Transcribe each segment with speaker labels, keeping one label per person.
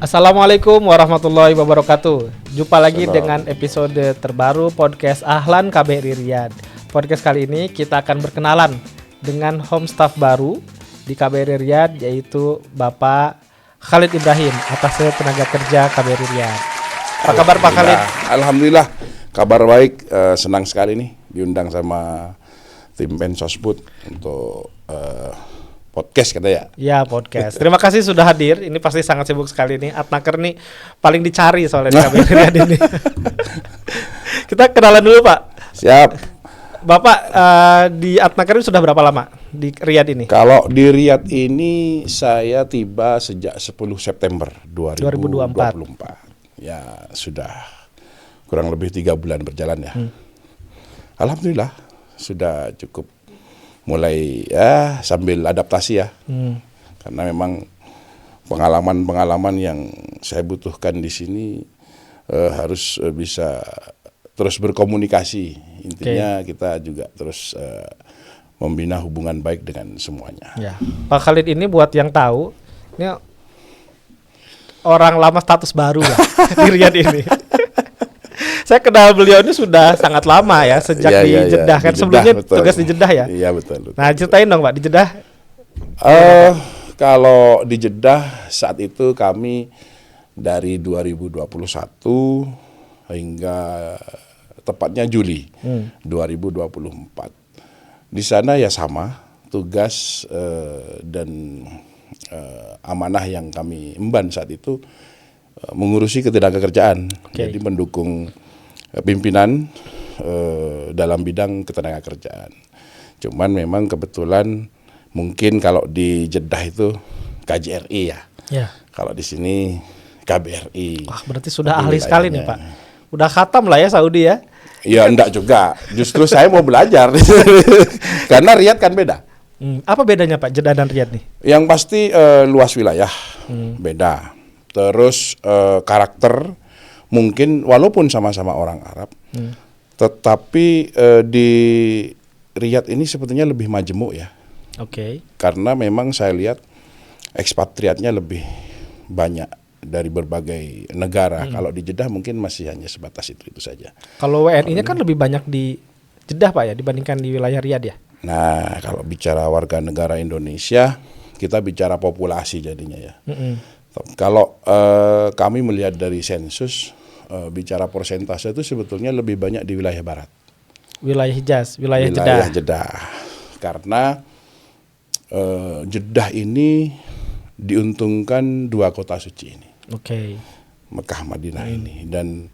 Speaker 1: Assalamualaikum warahmatullahi wabarakatuh. Jumpa lagi dengan episode terbaru podcast Ahlan KBRI Riyadh. Podcast kali ini kita akan berkenalan dengan home staff baru di KBRI Riyadh, yaitu Bapak Khalid Ibrahim, atas tenaga kerja KBRI Riyadh. Apa kabar Pak Khalid?
Speaker 2: Alhamdulillah, kabar baik. Senang sekali nih diundang sama tim Pensosbud untuk podcast kata ya.
Speaker 1: Ya, podcast. Terima kasih sudah hadir. Ini pasti sangat sibuk sekali nih. Adnaker nih paling dicari soalnya di KBRI Riyadh ini. Kita kenalan dulu Pak.
Speaker 2: Siap.
Speaker 1: Bapak di Adnaker ini sudah berapa lama di Riyadh ini?
Speaker 2: Kalau di Riyadh ini saya tiba sejak 10 September 2024. Ya sudah kurang lebih 3 bulan berjalan ya. Alhamdulillah sudah cukup mulai ya sambil adaptasi ya. Karena memang pengalaman-pengalaman yang saya butuhkan di sini harus bisa terus berkomunikasi. Intinya kita juga terus membina hubungan baik dengan semuanya.
Speaker 1: Ya. Pak Khalid ini buat yang tahu, ini orang lama status baru ya di Riyadh ini. Saya kenal beliau ini sudah sangat lama ya, sejak di Jeddah kan, sebelumnya betul. Tugas di Jeddah ya.
Speaker 2: Iya betul.
Speaker 1: Nah ceritain dong Pak, di Jeddah.
Speaker 2: Kalau di Jeddah saat itu kami dari 2021 hingga tepatnya Juli 2024. Di sana ya sama tugas dan amanah yang kami emban saat itu mengurusi ketenagakerjaan. Jadi mendukung pimpinan dalam bidang ketenagakerjaan. Cuman memang kebetulan mungkin kalau di Jeddah itu KJRI ya. Kalau di sini KBRI.
Speaker 1: Wah, berarti sudah ahli sekali nih Pak. Udah khatam lah ya Saudi ya.
Speaker 2: Ya enggak juga. Justru saya mau belajar. Karena Riyadh kan beda.
Speaker 1: Apa bedanya Pak Jeddah dan Riyadh nih?
Speaker 2: Yang pasti luas wilayah beda. Terus karakter mungkin walaupun sama-sama orang Arab, tetapi di Riyadh ini sebetulnya lebih majemuk ya. Karena memang saya lihat ekspatriatnya lebih banyak dari berbagai negara. Kalau di Jeddah mungkin masih hanya sebatas itu saja.
Speaker 1: Kalau WNI-nya kan lebih banyak di Jeddah Pak ya dibandingkan di wilayah Riyadh ya.
Speaker 2: Nah, kalau bicara warga negara Indonesia, kita bicara populasi jadinya ya. Kalau kami melihat dari sensus, bicara persentase itu sebetulnya lebih banyak di wilayah barat.
Speaker 1: Wilayah Hijaz, wilayah
Speaker 2: Jeddah. Karena Jeddah ini diuntungkan 2 kota suci ini. Mekah, Madinah ini. Dan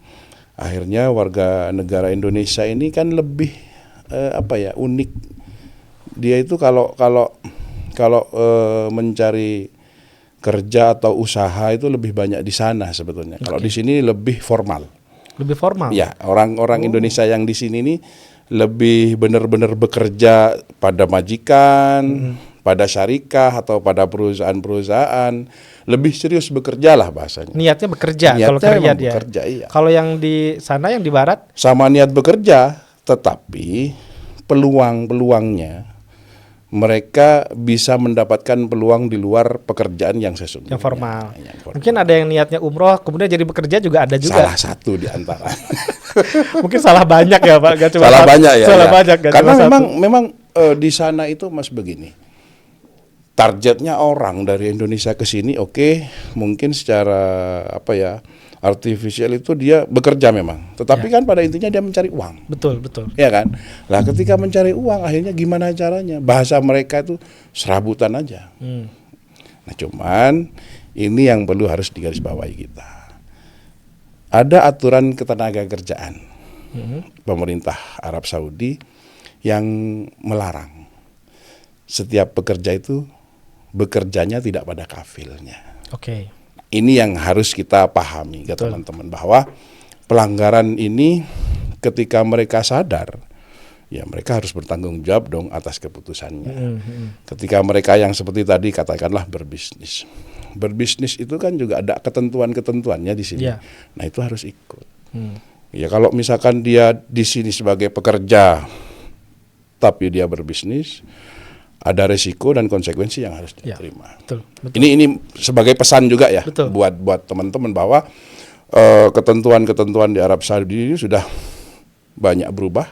Speaker 2: akhirnya warga negara Indonesia ini kan lebih unik. Dia itu kalau mencari kerja atau usaha itu lebih banyak di sana sebetulnya. Kalau di sini lebih formal.
Speaker 1: Lebih formal.
Speaker 2: Ya, orang-orang Indonesia yang di sini nih lebih benar-benar bekerja pada majikan, pada syarikah atau pada perusahaan-perusahaan, lebih serius bekerja lah bahasanya.
Speaker 1: Niatnya bekerja kalau kerja dia.
Speaker 2: Bekerja, iya.
Speaker 1: Kalau yang di sana yang di barat
Speaker 2: sama niat bekerja, tetapi peluang-peluangnya mereka bisa mendapatkan peluang di luar pekerjaan yang sesungguhnya.
Speaker 1: Yang formal. Mungkin ada yang niatnya umroh, kemudian jadi bekerja juga ada juga.
Speaker 2: Salah satu di antara.
Speaker 1: Mungkin salah banyak ya Pak, gak cuma
Speaker 2: salah
Speaker 1: satu.
Speaker 2: Banyak ya.
Speaker 1: Salah
Speaker 2: ya.
Speaker 1: banyak.
Speaker 2: Karena memang di sana itu Mas begini. Targetnya orang dari Indonesia ke sini mungkin secara artifisial itu dia bekerja memang, tetapi kan pada intinya dia mencari uang.
Speaker 1: Betul.
Speaker 2: Ya kan? Lah ketika mencari uang akhirnya gimana caranya? Bahasa mereka itu serabutan aja. Nah cuman ini yang perlu harus digarisbawahi kita. Ada aturan ketenagakerjaan pemerintah Arab Saudi yang melarang setiap pekerja itu bekerjanya tidak pada kafilnya. Ini yang harus kita pahami ke teman-teman, bahwa pelanggaran ini ketika mereka sadar, ya mereka harus bertanggung jawab dong atas keputusannya. Ketika mereka yang seperti tadi katakanlah berbisnis itu kan juga ada ketentuan-ketentuannya di sini. Nah itu harus ikut. Ya kalau misalkan dia di sini sebagai pekerja, tapi dia berbisnis, ada resiko dan konsekuensi yang harus
Speaker 1: Ya,
Speaker 2: diterima.
Speaker 1: betul.
Speaker 2: Ini sebagai pesan juga ya
Speaker 1: Betul.
Speaker 2: buat teman-teman bahwa ketentuan-ketentuan di Arab Saudi ini sudah banyak berubah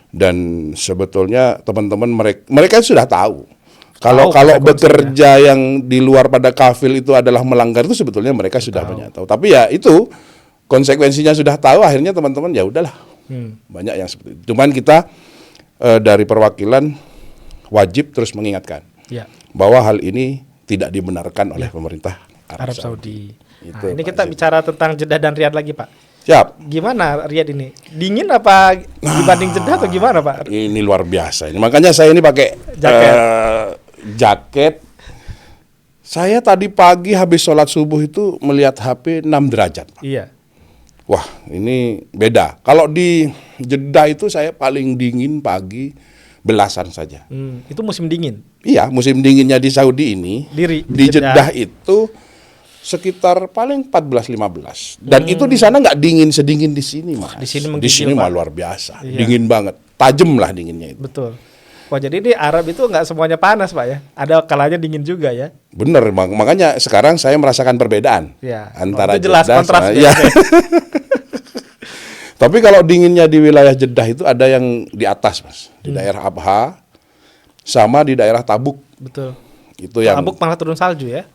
Speaker 2: dan sebetulnya teman-teman mereka sudah tahu kalau bekerja yang di luar pada kafil itu adalah melanggar, itu sebetulnya mereka sudah banyak tahu. Tapi ya itu konsekuensinya sudah tahu, akhirnya teman-teman ya udahlah. Banyak yang seperti itu. Cuman kita dari perwakilan wajib terus mengingatkan bahwa hal ini tidak dibenarkan oleh pemerintah Arab Saudi.
Speaker 1: Nah, ini kita bicara tentang Jeddah dan Riyadh lagi, Pak.
Speaker 2: Siap.
Speaker 1: Gimana Riyadh ini? Dingin apa dibanding Jeddah atau gimana, Pak?
Speaker 2: Ini luar biasa. Makanya saya ini pakai jaket. Saya tadi pagi habis sholat subuh itu melihat HP 6 derajat.
Speaker 1: Iya.
Speaker 2: Wah, ini beda. Kalau di Jeddah itu saya paling dingin pagi belasan saja.
Speaker 1: Itu musim dingin.
Speaker 2: Iya, musim dinginnya di Saudi ini di Jeddah itu sekitar paling 14-15. Dan itu di sana nggak dingin sedingin di sini, Mas. Di sini mah luar biasa. Iya. Dingin banget. Tajam lah dinginnya itu.
Speaker 1: Betul. Wah, jadi di Arab itu nggak semuanya panas, Pak ya. Ada kalanya dingin juga ya.
Speaker 2: Bener, makanya sekarang saya merasakan perbedaan antara
Speaker 1: itu jelas
Speaker 2: Jeddah
Speaker 1: kontras
Speaker 2: ya. Tapi kalau dinginnya di wilayah Jeddah itu ada yang di atas, Mas. Di daerah Abha sama di daerah Tabuk.
Speaker 1: Betul.
Speaker 2: Itu yang
Speaker 1: Tabuk malah turun salju ya.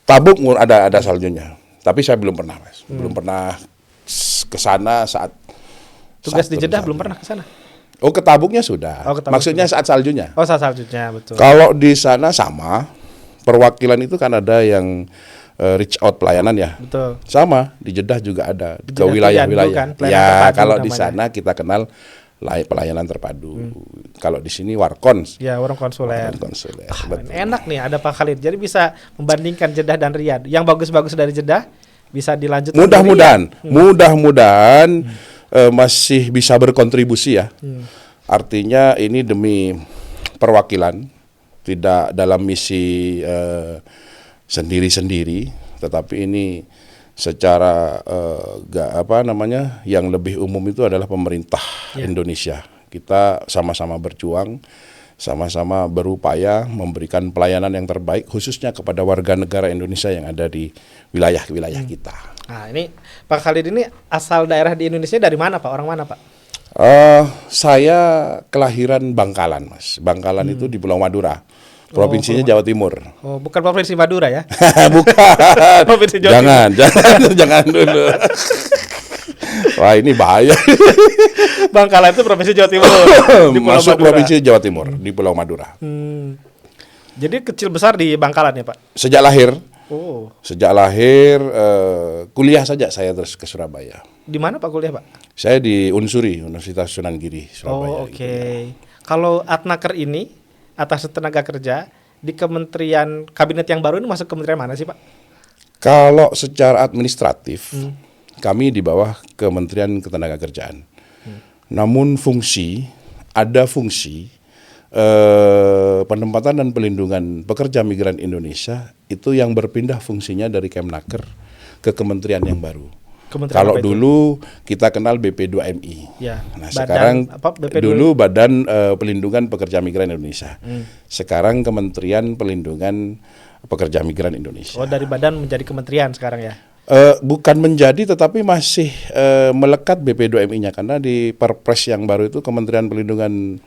Speaker 2: Tabuk ada saljunya. Tapi saya belum pernah, Mas. Belum pernah ke sana saat
Speaker 1: tugas di Jeddah belum pernah ke sana.
Speaker 2: Oh, ke Tabuknya sudah. Maksudnya saat saljunya.
Speaker 1: Oh, saat saljunya, betul.
Speaker 2: Kalau di sana sama perwakilan itu kan ada yang reach out pelayanan ya.
Speaker 1: Betul.
Speaker 2: Sama di Jeddah juga ada ke wilayah-wilayah. Kan, ya, kalau di sana kita kenal pelayanan terpadu. Kalau di sini Warkons.
Speaker 1: Ya, warung konsuler.
Speaker 2: Betul.
Speaker 1: Enak nih ada Pak Khalid. Jadi bisa membandingkan Jeddah dan Riyadh. Yang bagus-bagus dari Jeddah bisa dilanjutkan. Mudah-mudahan
Speaker 2: masih bisa berkontribusi ya. Artinya ini demi perwakilan, tidak dalam misi sendiri-sendiri, tetapi ini secara yang lebih umum itu adalah pemerintah Indonesia. Kita sama-sama berjuang, sama-sama berupaya memberikan pelayanan yang terbaik khususnya kepada warga negara Indonesia yang ada di wilayah-wilayah kita.
Speaker 1: Nah, ini Pak Khalid ini asal daerah di Indonesia dari mana, Pak? Orang mana, Pak?
Speaker 2: Saya kelahiran Bangkalan, Mas. Bangkalan itu di Pulau Madura. Provinsinya Jawa Timur.
Speaker 1: Oh, bukan Provinsi Madura ya?
Speaker 2: Bukan.
Speaker 1: Provinsi Jawa Timur.
Speaker 2: Jangan dulu. Wah, ini bahaya.
Speaker 1: Bangkalan itu Provinsi Jawa Timur.
Speaker 2: Di Pulau Masuk Madura. Provinsi Jawa Timur di Pulau Madura.
Speaker 1: Jadi kecil besar di Bangkalan ya, Pak?
Speaker 2: Sejak lahir.
Speaker 1: Oh.
Speaker 2: Sejak lahir kuliah saja saya terus ke Surabaya.
Speaker 1: Di mana Pak kuliah, Pak?
Speaker 2: Saya di Unsuri, Universitas Sunan Giri, Surabaya.
Speaker 1: Oh, oke. Kalau Atnaker ini atas tenaga kerja di kementerian kabinet yang baru ini masuk kementerian mana sih, Pak?
Speaker 2: Kalau secara administratif kami di bawah Kementerian Ketenagakerjaan. Namun ada fungsi penempatan dan pelindungan pekerja migran Indonesia itu yang berpindah fungsinya dari Kemnaker ke kementerian yang baru. Kalau dulu kita kenal BP2MI. Ya, nah, sekarang dulu Badan Pelindungan Pekerja Migran Indonesia. Sekarang Kementerian Pelindungan Pekerja Migran Indonesia.
Speaker 1: Oh, dari badan menjadi kementerian sekarang ya?
Speaker 2: Bukan menjadi, tetapi masih melekat BP2MI-nya karena di Perpres yang baru itu Kementerian Pelindungan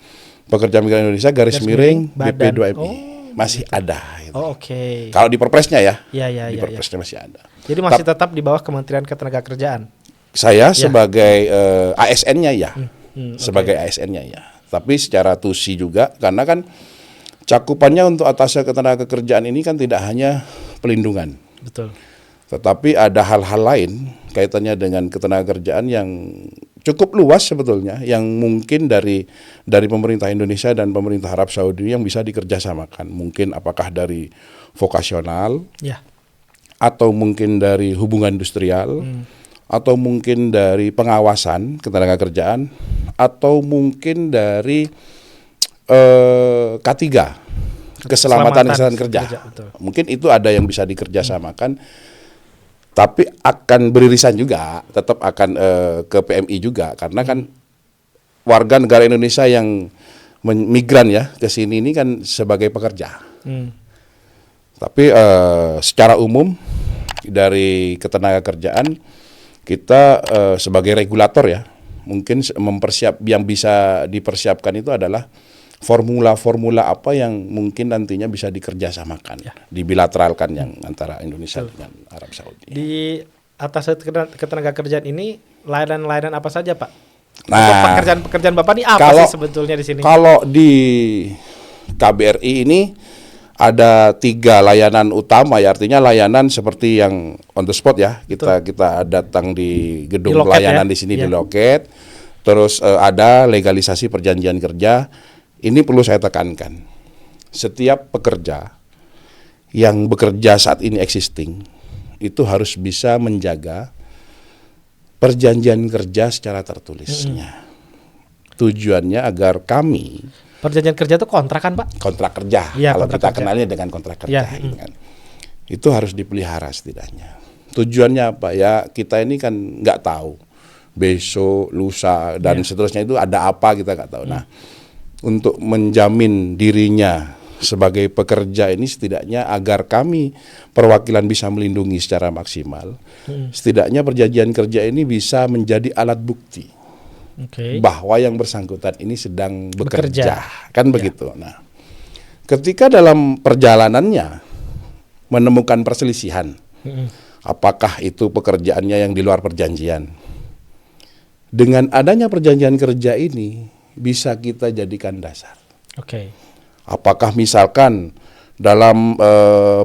Speaker 2: Pekerja Migran Indonesia garis miring BP2MI masih ada. Gitu.
Speaker 1: Oh, oke.
Speaker 2: Kalau di Perpresnya ya,
Speaker 1: di
Speaker 2: Perpresnya masih ada.
Speaker 1: Jadi masih tetap di bawah Kementerian Ketenagakerjaan.
Speaker 2: Saya sebagai ASN-nya ya, sebagai ASN-nya ya. Tapi secara tusi juga, karena kan cakupannya untuk atasnya ketenagakerjaan ini kan tidak hanya pelindungan.
Speaker 1: Betul.
Speaker 2: Tetapi ada hal-hal lain kaitannya dengan ketenagakerjaan yang cukup luas sebetulnya, yang mungkin dari pemerintah Indonesia dan pemerintah Arab Saudi yang bisa dikerjasamakan. Mungkin apakah dari vokasional, atau mungkin dari hubungan industrial, atau mungkin dari pengawasan ketenagakerjaan, atau mungkin dari K3, keselamatan kerja. Mungkin itu ada yang bisa dikerjasamakan. Tapi akan beririsan juga, tetap akan ke PMI juga, karena kan warga negara Indonesia yang migran ya ke sini ini kan sebagai pekerja. Tapi secara umum dari ketenagakerjaan kita sebagai regulator ya, mungkin yang bisa dipersiapkan itu adalah formula-formula apa yang mungkin nantinya bisa dikerjasamakan, dibilateralkan yang antara Indonesia dengan Arab Saudi.
Speaker 1: Di atas ketenagakerjaan ini layanan-layanan apa saja, Pak?
Speaker 2: Nah,
Speaker 1: pekerjaan Bapak ini apa sih sebetulnya di sini?
Speaker 2: Kalau di KBRI ini ada 3 layanan utama ya, artinya layanan seperti yang on the spot ya. Kita datang di gedung pelayanan di sini di loket. Terus ada legalisasi perjanjian kerja. Ini perlu saya tekankan. Setiap pekerja yang bekerja saat ini existing itu harus bisa menjaga perjanjian kerja secara tertulisnya. Tujuannya agar kami,
Speaker 1: perjanjian kerja itu kontrak kan, Pak?
Speaker 2: Kontrak kerja. Ya, kalau kita kenalnya dengan kontrak kerja, gitu kan. Itu harus dipelihara setidaknya. Tujuannya apa ya? Kita ini kan nggak tahu besok, lusa dan seterusnya itu ada apa kita nggak tahu. Nah, untuk menjamin dirinya sebagai pekerja ini setidaknya agar kami perwakilan bisa melindungi secara maksimal, setidaknya perjanjian kerja ini bisa menjadi alat bukti bahwa yang bersangkutan ini sedang bekerja. Kan begitu. Nah, ketika dalam perjalanannya menemukan perselisihan, apakah itu pekerjaannya yang di luar perjanjian, dengan adanya perjanjian kerja ini bisa kita jadikan dasar. Apakah misalkan dalam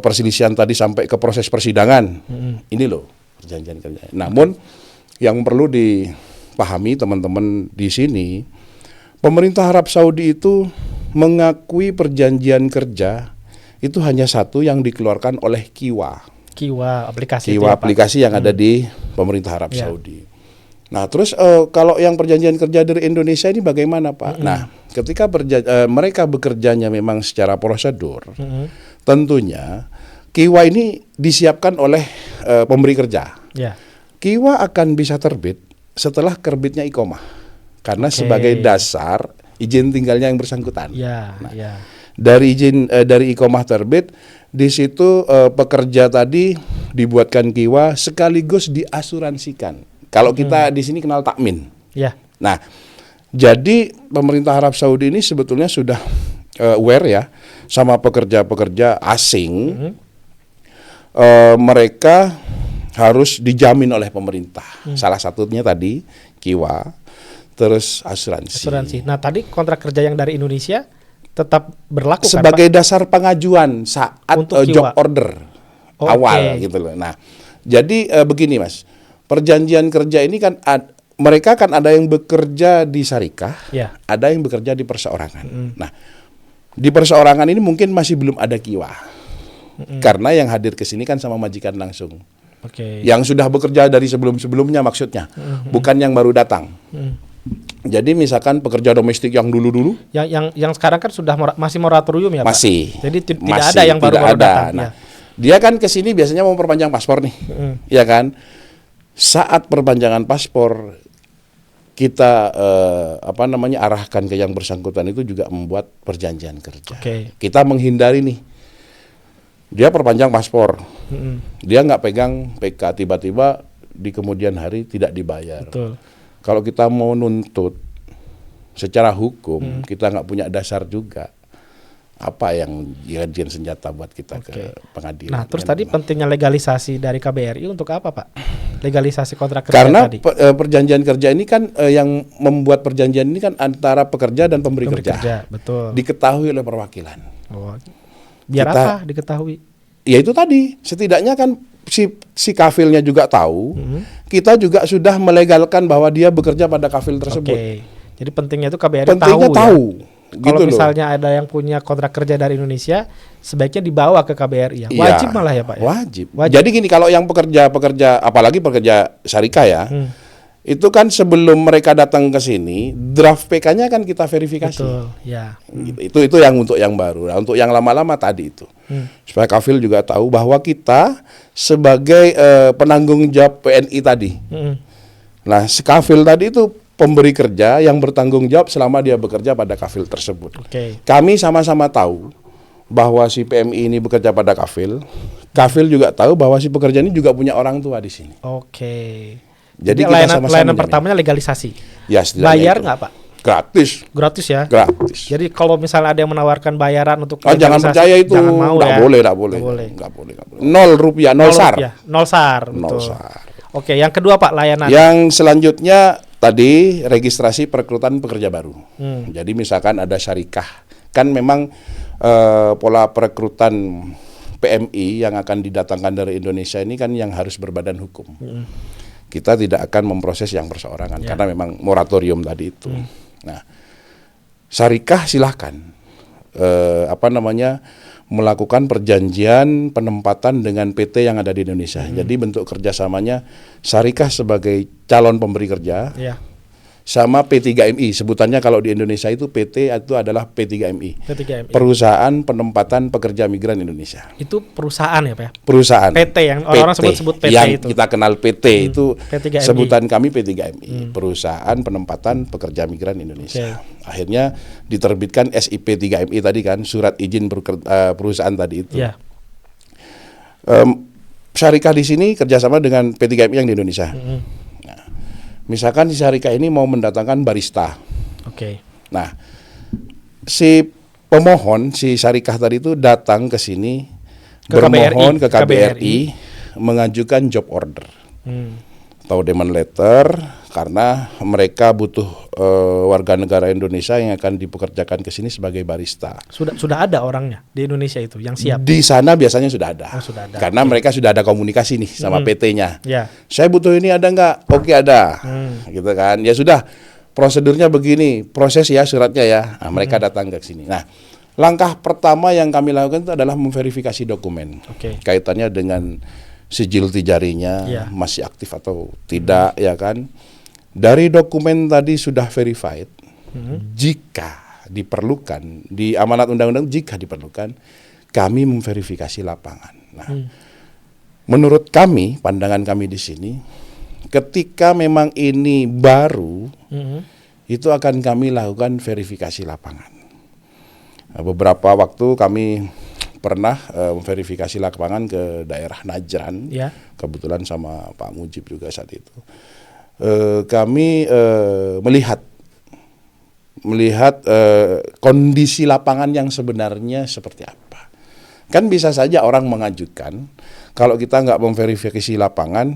Speaker 2: perselisihan tadi sampai ke proses persidangan, ini loh perjanjian kerja. Namun yang perlu dipahami teman-teman di sini, pemerintah Arab Saudi itu mengakui perjanjian kerja itu hanya satu yang dikeluarkan oleh Kiwa aplikasi yang ada di pemerintah Arab Saudi. Nah, terus kalau yang perjanjian kerja dari Indonesia ini bagaimana, Pak? Nah, ketika mereka bekerjanya memang secara prosedur, tentunya Kiwa ini disiapkan oleh pemberi kerja. Kiwa akan bisa terbit setelah terbitnya iqomah, karena sebagai dasar izin tinggalnya yang bersangkutan. Dari iqomah terbit, di situ pekerja tadi dibuatkan Kiwa sekaligus diasuransikan. Kalau kita di sini kenal takmin. Nah, jadi pemerintah Arab Saudi ini sebetulnya sudah aware ya sama pekerja-pekerja asing. Mereka harus dijamin oleh pemerintah. Salah satunya tadi Kiwa, terus asuransi.
Speaker 1: Nah, tadi kontrak kerja yang dari Indonesia tetap berlaku
Speaker 2: sebagai dasar pengajuan saat job order awal gitu loh. Nah, jadi begini Mas. Perjanjian kerja ini kan mereka kan ada yang bekerja di syarikah, ada yang bekerja di perseorangan. Nah, di perseorangan ini mungkin masih belum ada Kiwa, karena yang hadir ke sini kan sama majikan langsung, yang sudah bekerja dari sebelum-sebelumnya maksudnya, bukan yang baru datang. Jadi misalkan pekerja domestik yang dulu-dulu,
Speaker 1: yang sekarang kan sudah masih moratorium ya, Pak?
Speaker 2: Masih.
Speaker 1: Jadi tidak ada yang baru datang.
Speaker 2: Nah, dia kan ke sini biasanya mau perpanjang paspor nih, ya kan? Saat perpanjangan paspor kita arahkan ke yang bersangkutan itu juga membuat perjanjian kerja. Kita menghindari nih, dia perpanjang paspor, dia nggak pegang PK, tiba-tiba di kemudian hari tidak dibayar. Kalau kita mau nuntut secara hukum, kita nggak punya dasar juga. Apa yang dijadikan senjata buat kita ke pengadilan.
Speaker 1: Nah, terus tadi pentingnya legalisasi dari KBRI untuk apa, Pak? Legalisasi kontrak kerja
Speaker 2: karena
Speaker 1: tadi.
Speaker 2: Perjanjian kerja ini kan yang membuat perjanjian ini kan antara pekerja dan pemberi kerja.
Speaker 1: Betul.
Speaker 2: Diketahui oleh perwakilan.
Speaker 1: Biar apa diketahui?
Speaker 2: Ya itu tadi, setidaknya kan si kafilnya juga tahu. Kita juga sudah melegalkan bahwa dia bekerja pada kafil tersebut.
Speaker 1: Jadi pentingnya itu KBRI tahu. Kalau misalnya ada yang punya kontrak kerja dari Indonesia, sebaiknya dibawa ke KBRI. Wajib malah ya, Pak?
Speaker 2: Wajib. Jadi gini, kalau yang pekerja, apalagi pekerja syarikah ya, itu kan sebelum mereka datang ke sini, draft PK-nya kan kita verifikasi.
Speaker 1: Betul, ya.
Speaker 2: Itu yang untuk yang baru. Nah, untuk yang lama-lama tadi itu, supaya kafil juga tahu bahwa kita sebagai penanggung jawab PNI tadi. Nah, si kafil tadi itu pemberi kerja yang bertanggung jawab selama dia bekerja pada kafil tersebut.
Speaker 1: Oke.
Speaker 2: Kami sama-sama tahu bahwa si PMI ini bekerja pada kafil. Kafil juga tahu bahwa si pekerja ini juga punya orang tua di sini.
Speaker 1: Oke.
Speaker 2: Jadi kita
Speaker 1: layanan,
Speaker 2: sama-sama
Speaker 1: layanan
Speaker 2: menjamin.
Speaker 1: pertamanya legalisasi.
Speaker 2: Ya, setidaknya
Speaker 1: Bayar
Speaker 2: itu.
Speaker 1: nggak Pak?
Speaker 2: Gratis.
Speaker 1: Gratis ya?
Speaker 2: Gratis.
Speaker 1: Jadi kalau misalnya ada yang menawarkan bayaran untuk
Speaker 2: Jangan
Speaker 1: legalisasi,
Speaker 2: percaya itu.
Speaker 1: jangan mau
Speaker 2: Nggak
Speaker 1: ya.
Speaker 2: boleh.
Speaker 1: Nggak boleh.
Speaker 2: 0 rupiah, 0 SAR.
Speaker 1: rupiah, 0 SAR.
Speaker 2: Nol
Speaker 1: Betul.
Speaker 2: SAR.
Speaker 1: Oke, yang kedua Pak, layanan.
Speaker 2: Yang selanjutnya tadi registrasi perekrutan pekerja baru. Jadi misalkan ada syarikah, kan memang pola perekrutan PMI yang akan didatangkan dari Indonesia ini kan yang harus berbadan hukum. Kita tidak akan memproses yang perseorangan karena memang moratorium tadi itu. Nah, syarikah silahkan melakukan perjanjian penempatan dengan PT yang ada di Indonesia. Jadi bentuk kerjasamanya syarikah sebagai calon pemberi kerja sama P3MI. Sebutannya kalau di Indonesia itu PT itu adalah P3MI.
Speaker 1: P3MI.
Speaker 2: Perusahaan Penempatan Pekerja Migran Indonesia.
Speaker 1: Itu perusahaan ya Pak ya?
Speaker 2: Perusahaan.
Speaker 1: PT yang orang sebut PT
Speaker 2: yang
Speaker 1: itu.
Speaker 2: kita kenal PT itu
Speaker 1: P3MI.
Speaker 2: sebutan kami P3MI. Perusahaan Penempatan Pekerja Migran Indonesia. Akhirnya diterbitkan SIP 3MI tadi kan, surat izin perusahaan tadi itu.
Speaker 1: Ya.
Speaker 2: Syarikah di sini kerjasama dengan P3MI yang di Indonesia. Misalkan si syarikah ini mau mendatangkan barista.
Speaker 1: Oke.
Speaker 2: Nah, si pemohon, si syarikah tadi itu datang ke sini bermohon ke KBRI mengajukan job order atau demand letter karena mereka butuh warga negara Indonesia yang akan dipekerjakan ke sini sebagai barista.
Speaker 1: Sudah ada orangnya di Indonesia itu yang siap.
Speaker 2: Di sana biasanya sudah ada.
Speaker 1: Sudah ada.
Speaker 2: Karena mereka sudah ada komunikasi nih sama PT-nya.
Speaker 1: Ya.
Speaker 2: Saya butuh ini ada nggak? Oke ada. Gitu kan. Ya sudah. Prosedurnya begini, proses ya suratnya ya. Nah, mereka datang ke sini. Nah, langkah pertama yang kami lakukan itu adalah memverifikasi dokumen. Kaitannya dengan sijil tijarinya masih aktif atau tidak ya kan. Dari dokumen tadi sudah verified. Jika diperlukan di amanat undang-undang, jika diperlukan kami memverifikasi lapangan. Nah, menurut kami, pandangan kami di sini, ketika memang ini baru, itu akan kami lakukan verifikasi lapangan. Nah, beberapa waktu kami pernah memverifikasi lapangan ke daerah Najran, kebetulan sama Pak Mujib juga saat itu. Kami melihat kondisi lapangan yang sebenarnya seperti apa. Kan bisa saja orang mengajukan, kalau kita nggak memverifikasi lapangan,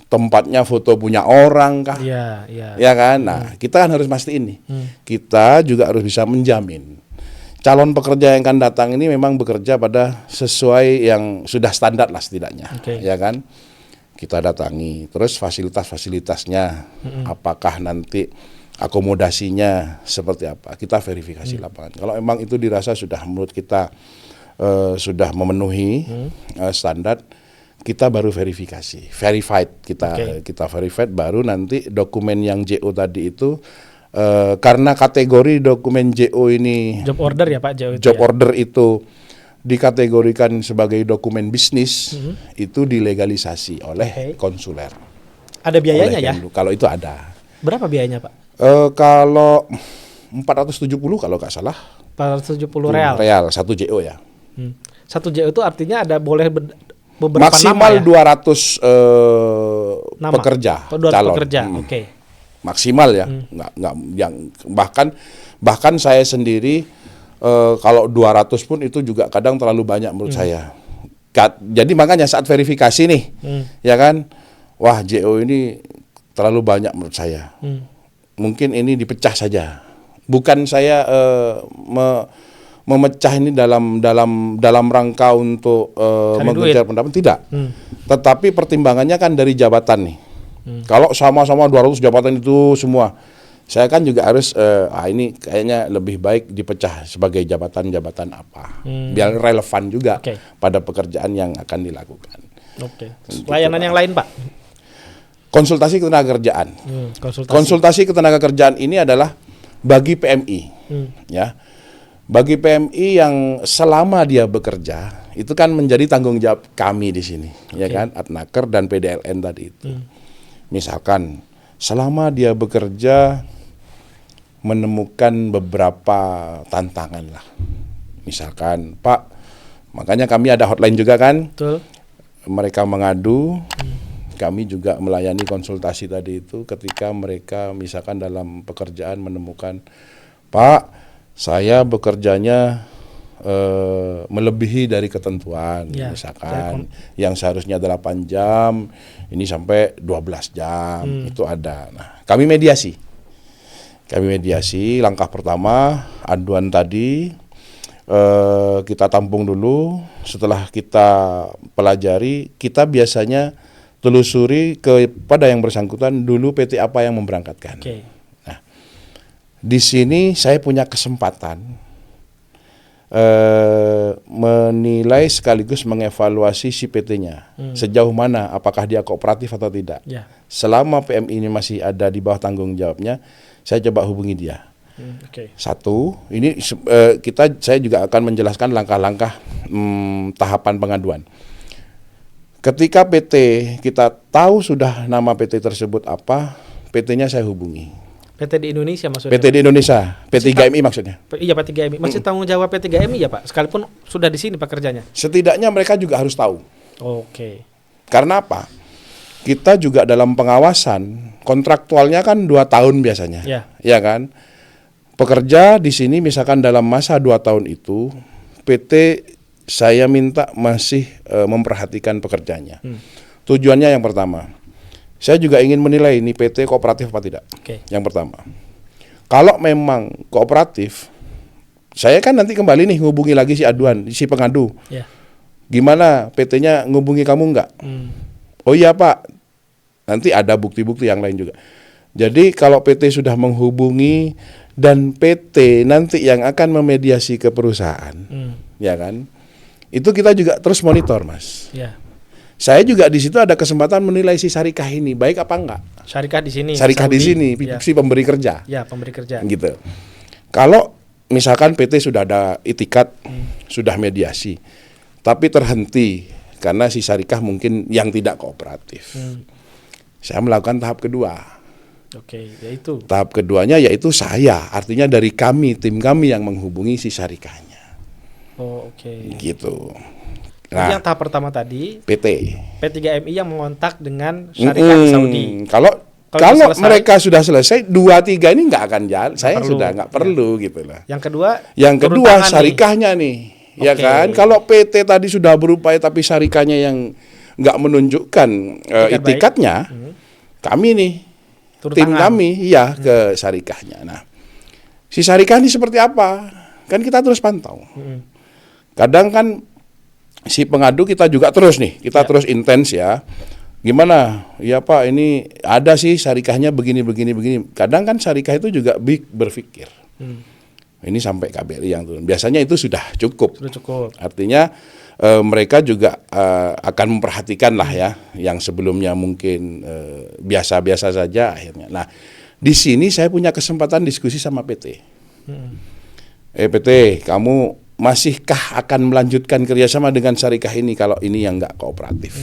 Speaker 2: tempatnya foto punya orang kah? Ya kan? Nah, kita kan harus pastiin nih. Kita juga harus bisa menjamin calon pekerja yang akan datang ini memang bekerja pada sesuai yang sudah standar lah setidaknya, ya kan? Kita datangi, terus fasilitas-fasilitasnya, apakah nanti akomodasinya seperti apa? Kita verifikasi lapangan. Kalau memang itu dirasa sudah menurut kita sudah memenuhi standar, kita baru verifikasi, verified kita verified, baru nanti dokumen yang JO tadi itu. Karena kategori dokumen JO ini
Speaker 1: job order ya Pak,
Speaker 2: job order itu dikategorikan sebagai dokumen bisnis, itu dilegalisasi oleh konsuler.
Speaker 1: Ada biayanya ya?
Speaker 2: Kalau itu ada.
Speaker 1: Berapa biayanya Pak?
Speaker 2: Kalau 470 kalau nggak salah.
Speaker 1: 470 real.
Speaker 2: Real 1 JO ya.
Speaker 1: 1 JO itu artinya ada boleh beberapa
Speaker 2: maksimal
Speaker 1: nama ya?
Speaker 2: 200 pekerja,
Speaker 1: 200
Speaker 2: calon.
Speaker 1: pekerja.
Speaker 2: Maksimal ya, nggak yang bahkan saya sendiri kalau 200 pun itu juga kadang terlalu banyak menurut saya. Jadi makanya saat verifikasi nih, ya kan, wah JO ini terlalu banyak menurut saya. Mungkin ini dipecah saja. Bukan saya memecah ini dalam rangka untuk mengejar pendapat, tidak. Tetapi pertimbangannya kan dari jabatan nih. Kalau sama-sama 200 jabatan itu semua, saya kan juga harus ini kayaknya lebih baik dipecah sebagai jabatan-jabatan apa, biar relevan juga pada pekerjaan yang akan dilakukan.
Speaker 1: Layanan yang lain Pak?
Speaker 2: Konsultasi ketenagakerjaan. Konsultasi ketenagakerjaan ini adalah bagi PMI, ya, bagi PMI yang selama dia bekerja itu kan menjadi tanggung jawab kami di sini, ya kan, Adnaker dan PDLN tadi itu. Misalkan selama dia bekerja menemukan beberapa tantangan lah. Misalkan, Pak, makanya kami ada hotline juga kan?
Speaker 1: Betul.
Speaker 2: Mereka mengadu, kami juga melayani konsultasi tadi itu ketika mereka misalkan dalam pekerjaan menemukan, Pak, saya bekerjanya melebihi dari ketentuan, misalkan yang seharusnya 8 jam, ini sampai 12 jam, itu ada. Nah, kami mediasi. Langkah pertama, aduan tadi kita tampung dulu. Setelah kita pelajari, kita biasanya telusuri kepada yang bersangkutan dulu PT apa yang memberangkatkan. Nah, di sini saya punya kesempatan menilai sekaligus mengevaluasi si PT-nya sejauh mana, apakah dia kooperatif atau tidak. Selama PMI ini masih ada di bawah tanggung jawabnya, saya coba hubungi dia. Satu, ini saya juga akan menjelaskan langkah-langkah tahapan pengaduan. Ketika PT kita tahu sudah nama PT tersebut apa, PT-nya saya hubungi.
Speaker 1: PT di Indonesia maksudnya?
Speaker 2: PT di Indonesia, P3MI maksudnya.
Speaker 1: Iya, P3MI. Masih tanggung jawab P3MI ya Pak? Sekalipun sudah di sini pekerjanya?
Speaker 2: Setidaknya mereka juga harus tahu. Karena apa? Kita juga dalam pengawasan, kontraktualnya kan 2 tahun biasanya. Ya kan? Pekerja di sini misalkan dalam masa 2 tahun itu, PT saya minta masih memperhatikan pekerjanya. Tujuannya yang pertama, saya juga ingin menilai ini PT kooperatif apa tidak. Yang pertama, kalau memang kooperatif, saya kan nanti kembali nih ngubungi lagi si pengadu. Gimana PT-nya ngubungi kamu enggak? Oh iya Pak, nanti ada bukti-bukti yang lain juga. Jadi kalau PT sudah menghubungi dan PT nanti yang akan memediasi ke perusahaan, ya kan? Itu kita juga terus monitor, Mas. Saya juga di situ ada kesempatan menilai si syarikah ini baik apa enggak.
Speaker 1: Syarikah di sini.
Speaker 2: Syarikah di sini, si pemberi kerja.
Speaker 1: Pemberi kerja.
Speaker 2: Gitu. Kalau misalkan PT sudah ada itikat, sudah mediasi, tapi terhenti karena si syarikah mungkin yang tidak kooperatif. Saya melakukan tahap kedua.
Speaker 1: Yaitu?
Speaker 2: Tahap keduanya yaitu saya, artinya dari kami, tim kami yang menghubungi si syarikahnya. Gitu.
Speaker 1: Nah, yang tahap pertama tadi P3MI yang mengontak dengan syarikah Saudi.
Speaker 2: Kalau mereka sudah selesai, 2-3 ini nggak akan jalan. Saya sudah nggak perlu gitu lah.
Speaker 1: Yang kedua
Speaker 2: syarikahnya nih. Ya kan? Kalau PT tadi sudah berupaya tapi syarikahnya yang nggak menunjukkan itikatnya, kami nih, tim kami ke syarikahnya. Nah, si syarikah ini seperti apa? Kan kita terus pantau. Kadang kan si pengadu kita juga terus terus intens ya. Gimana? Ya Pak, ini ada sih syarikahnya begini. Kadang kan syarikah itu juga berpikir. Ini sampai KBRI yang turun. Biasanya itu sudah cukup. Artinya mereka juga akan memperhatikan lah ya, yang sebelumnya mungkin biasa-biasa saja akhirnya. Nah, di sini saya punya kesempatan diskusi sama PT. PT, kamu masihkah akan melanjutkan kerjasama dengan syarikah ini kalau ini yang nggak kooperatif?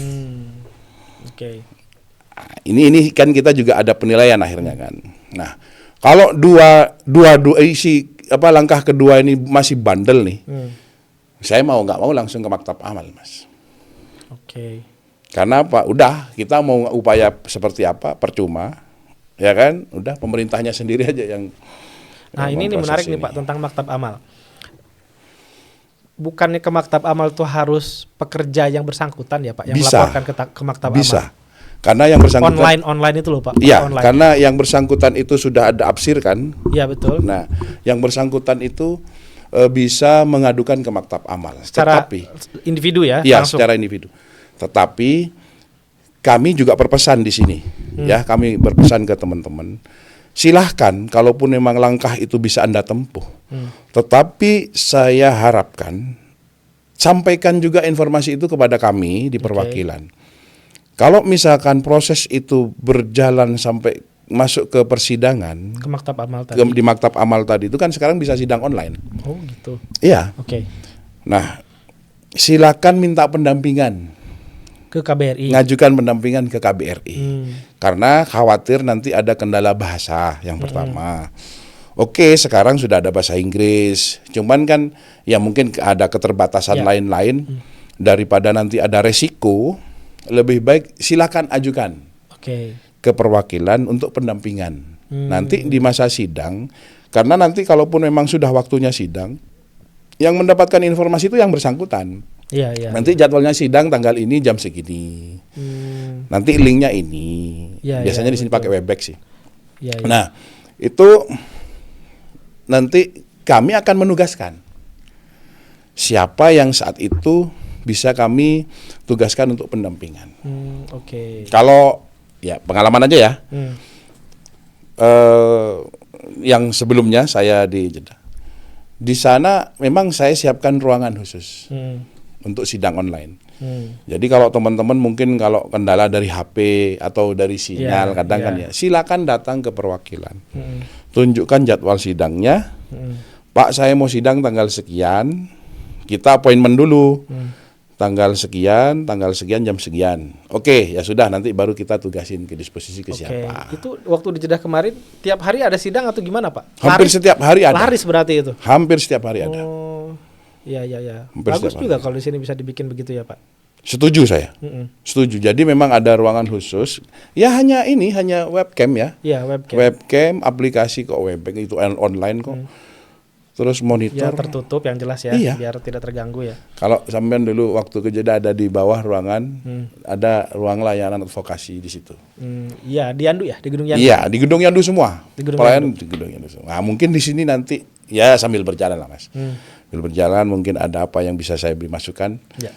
Speaker 2: Ini kan kita juga ada penilaian akhirnya kan. Nah, kalau langkah kedua ini masih bandel nih, saya mau nggak mau langsung ke maktab amal, Mas. Karena apa? Udah, kita mau upaya seperti apa percuma, ya kan? Udah, pemerintahnya sendiri aja yang.
Speaker 1: Nah, ini menarik nih Pak tentang maktab amal. Bukannya ke maktab amal itu harus pekerja yang bersangkutan ya Pak, yang melaporkan ke maktab amal?
Speaker 2: Bisa. Karena yang bersangkutan
Speaker 1: online itu loh Pak.
Speaker 2: Iya, karena yang bersangkutan itu sudah ada absir kan.
Speaker 1: Iya betul.
Speaker 2: Nah, yang bersangkutan itu bisa mengadukan ke maktab amal.
Speaker 1: Secara individu ya?
Speaker 2: Iya, secara individu. Tetapi kami juga berpesan di sini, ya, kami berpesan ke teman-teman. Silahkan, kalaupun memang langkah itu bisa Anda tempuh. Tetapi saya harapkan sampaikan juga informasi itu kepada kami di perwakilan. Kalau misalkan proses itu berjalan sampai masuk ke persidangan,
Speaker 1: ke maktab amal tadi.
Speaker 2: Di maktab amal tadi itu kan sekarang bisa sidang online.
Speaker 1: Oh gitu.
Speaker 2: Iya. Nah, silakan minta pendampingan
Speaker 1: ke KBRI.
Speaker 2: Ngajukan pendampingan ke KBRI. Karena khawatir nanti ada kendala bahasa yang pertama. Oke, sekarang sudah ada bahasa Inggris. Cuman kan ya mungkin ada keterbatasan lain-lain. Daripada nanti ada resiko, lebih baik silakan ajukan ke perwakilan untuk pendampingan. Nanti di masa sidang, karena nanti kalaupun memang sudah waktunya sidang, yang mendapatkan informasi itu yang bersangkutan. Nanti jadwalnya sidang tanggal ini jam segini. Nanti linknya ini. Biasanya di sini pakai Webex sih. Nah, itu nanti kami akan menugaskan siapa yang saat itu bisa kami tugaskan untuk pendampingan. Kalau ya pengalaman aja ya. Yang sebelumnya saya di Jeddah. Di sana memang saya siapkan ruangan khusus untuk sidang online. Jadi kalau teman-teman mungkin kalau kendala dari HP atau dari sinyal kadang kan ya, silakan datang ke perwakilan. Tunjukkan jadwal sidangnya. Pak, saya mau sidang tanggal sekian. Kita appointment dulu. Tanggal sekian jam sekian. Oke, ya sudah nanti baru kita tugasin ke disposisi ke siapa.
Speaker 1: Itu waktu di Jeddah kemarin tiap hari ada sidang atau gimana, Pak?
Speaker 2: Hampir setiap hari ada.
Speaker 1: Laris berarti itu.
Speaker 2: Hampir setiap hari ada.
Speaker 1: Iya. Bagus juga kalau di sini bisa dibikin begitu ya, Pak.
Speaker 2: Setuju saya. Setuju. Jadi memang ada ruangan khusus. Ya hanya webcam ya.
Speaker 1: Iya, webcam.
Speaker 2: Webcam, aplikasi kok Webex itu online kok. Terus monitor.
Speaker 1: Ya tertutup yang jelas ya, biar tidak terganggu ya.
Speaker 2: Kalau sampean dulu waktu ke Jeddah ada di bawah ruangan, ada ruang layanan advokasi di situ.
Speaker 1: Iya, di Yandu ya, di Gedung Yandu.
Speaker 2: Iya, di Gedung Yandu semua.
Speaker 1: Pelayan
Speaker 2: di Gedung Yandu semua. Nah, mungkin di sini nanti ya sambil berjalan lah, Mas. Sambil berjalan mungkin ada apa yang bisa saya beri masukan. Ya.